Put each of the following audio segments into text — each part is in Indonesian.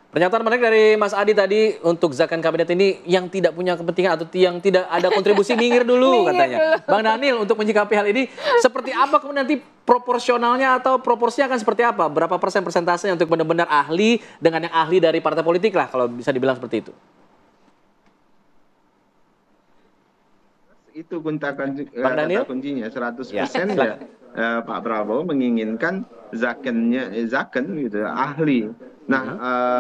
Pernyataan menarik dari Mas Adi tadi untuk zakon kabinet ini yang tidak punya kepentingan atau yang tidak ada kontribusi minggir dulu katanya. Bang Daniel untuk menyikapi hal ini seperti apa kemudian nanti proporsionalnya atau proporsinya akan seperti apa? Berapa persen persentasenya untuk benar-benar ahli dengan yang ahli dari partai politik lah kalau bisa dibilang seperti itu. Itu kata kuncinya 100% ya. Pak Prabowo menginginkan zakon gitu ahli. Nah,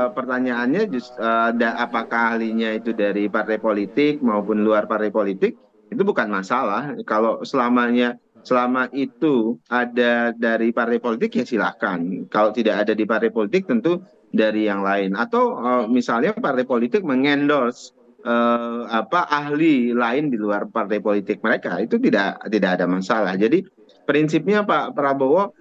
pertanyaannya apakah ahlinya itu dari partai politik maupun luar partai politik itu bukan masalah. Kalau selama itu ada dari partai politik ya silahkan. Kalau tidak ada di partai politik tentu dari yang lain. Atau misalnya partai politik mengendorse ahli lain di luar partai politik mereka itu tidak ada masalah. Jadi prinsipnya Pak Prabowo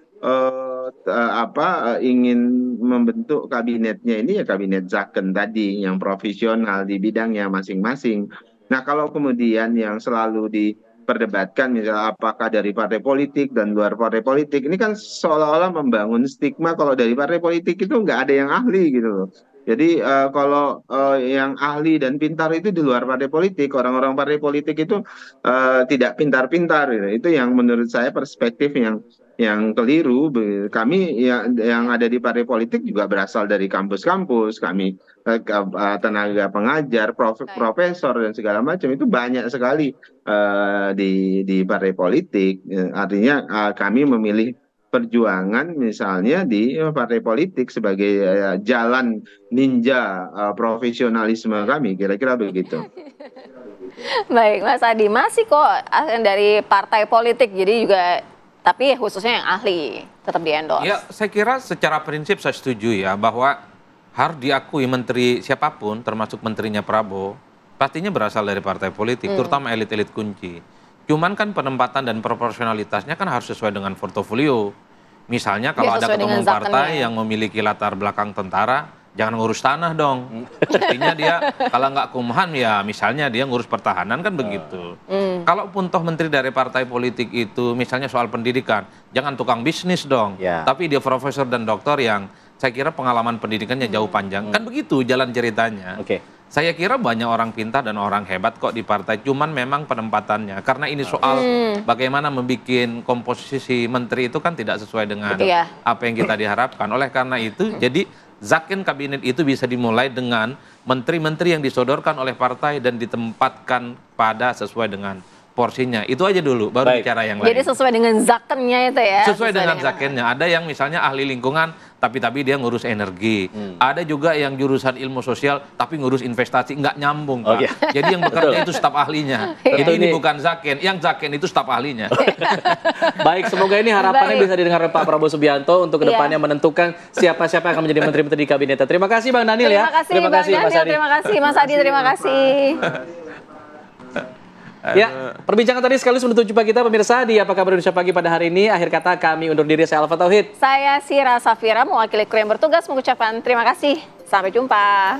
ingin membentuk kabinetnya ini ya kabinet zakon tadi yang profesional di bidangnya masing-masing. Nah, kalau kemudian yang selalu diperdebatkan misalnya apakah dari partai politik dan luar partai politik, ini kan seolah-olah membangun stigma kalau dari partai politik itu nggak ada yang ahli gitu loh. Jadi kalau yang ahli dan pintar itu di luar partai politik, orang-orang partai politik itu tidak pintar-pintar gitu. Itu yang menurut saya perspektif yang keliru. Kami yang ada di partai politik juga berasal dari kampus-kampus, kami tenaga pengajar, profesor dan segala macam itu banyak sekali di partai politik. Artinya kami memilih perjuangan misalnya di partai politik sebagai jalan ninja profesionalisme kami, kira-kira begitu. Baik, Mas Adi, masih kok dari partai politik, jadi juga tapi khususnya yang ahli tetap di-endorse. Ya, saya kira secara prinsip saya setuju ya bahwa harus diakui menteri siapapun termasuk menterinya Prabowo pastinya berasal dari partai politik, terutama elit-elit kunci. Cuman kan penempatan dan proporsionalitasnya kan harus sesuai dengan portofolio. Misalnya kalau ada ketua umum partai yang memiliki latar belakang tentara, jangan ngurus tanah dong. Artinya dia kalau nggak kumham ya misalnya dia ngurus pertahanan kan begitu. Kalaupun toh menteri dari partai politik itu misalnya soal pendidikan, jangan tukang bisnis dong. Tapi dia profesor dan doktor yang saya kira pengalaman pendidikannya jauh panjang. Kan begitu jalan ceritanya. Saya kira banyak orang pintar dan orang hebat kok di partai, cuman memang penempatannya. Karena ini soal bagaimana membuat komposisi menteri itu kan tidak sesuai dengan apa yang kita diharapkan. Oleh karena itu, jadi zakon kabinet itu bisa dimulai dengan menteri-menteri yang disodorkan oleh partai dan ditempatkan pada sesuai dengan porsinya. Itu aja dulu, baru bicara yang lain. Jadi sesuai dengan zakonnya itu ya? Sesuai dengan zakonnya. Ada yang misalnya ahli lingkungan, tapi dia ngurus energi. Ada juga yang jurusan ilmu sosial, tapi ngurus investasi. Nggak nyambung, Pak. Jadi yang bekerja itu staf ahlinya. Jadi ini bukan zakon. Yang zakon itu staf ahlinya. Baik, semoga ini harapannya bisa didengar Pak Prabowo Subianto untuk kedepannya menentukan siapa-siapa yang akan menjadi menteri-menteri di kabinetnya. Terima kasih Bang Daniel ya. Terima kasih Bang Daniel, terima kasih Mas Adi, terima kasih. Ya, perbincangan tadi sekaligus menutup jumpa kita pemirsa di Apa Kabar Indonesia Pagi pada hari ini. Akhir kata kami undur diri, saya Alfa Tauhid. Saya Sira Safira, mewakili kru yang bertugas mengucapkan terima kasih. Sampai jumpa.